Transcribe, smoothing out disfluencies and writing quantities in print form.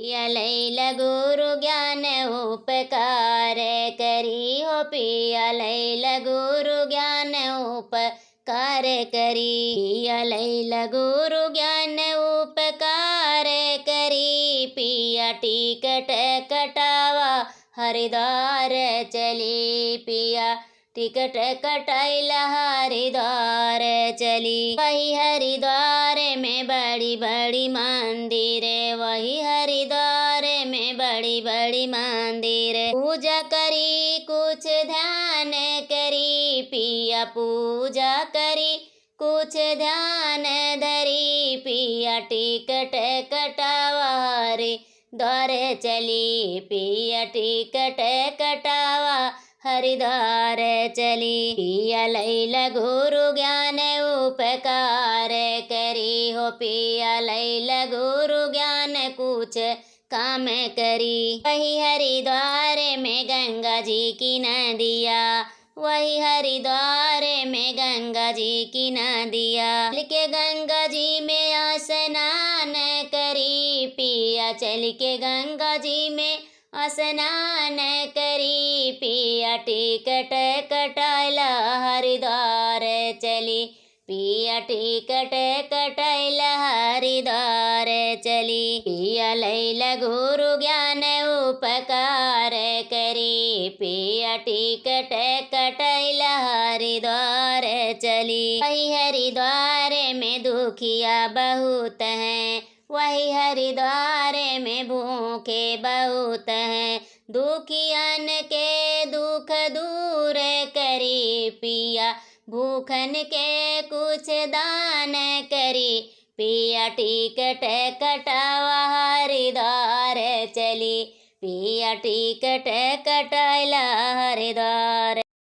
पिया लैल गुरु ज्ञान उपकार करी हो, पिया लैल गुरु ज्ञान उपकार करी, पिया लैल गुरु ज्ञान उपकार करी, पिया टिकट कटावा हरिद्वार चली, पिया टिकट कटाइला हरिद्वार चली। वही हरिद्वार में बड़ी बड़ी मंदिर, वही हरिद्वार में बड़ी बड़ी मंदिर, पूजा करी कुछ ध्यान करी, पिया पूजा करी कुछ ध्यान धरी, पिया टिकट कटावा हरिद्वार चली, पिया टिकट कटावा हरिद्वार चली, पिया लैल गुरु ज्ञान उपकार करी हो, पिया लैल गुरु ज्ञान कुछ काम करी। वही हरिद्वार में गंगा जी की नदिया, वही हरिद्वार में गंगा जी की नदिया, चल के गंगा जी में स्नान करी, पिया चल के गंगा जी में स्नान करी, पिया टिकट कटाइला हरिद्वार चली, पिया टिकट कटाइला हरिद्वार चली, पिया लैल गुरु ज्ञान उपकार करी, पिया टिकट कटाइला हरिद्वार चली। वही हरिद्वार में दुखिया बहुत हैं, वही हरिद्वार में भूखे बहुत हैं, दुखियन के दुख दूर करी, पिया भूखन के कुछ दान करी, पिया टिकट कटावा हरिद्वार चली, पिया टिकट कटाइला हरिद्वार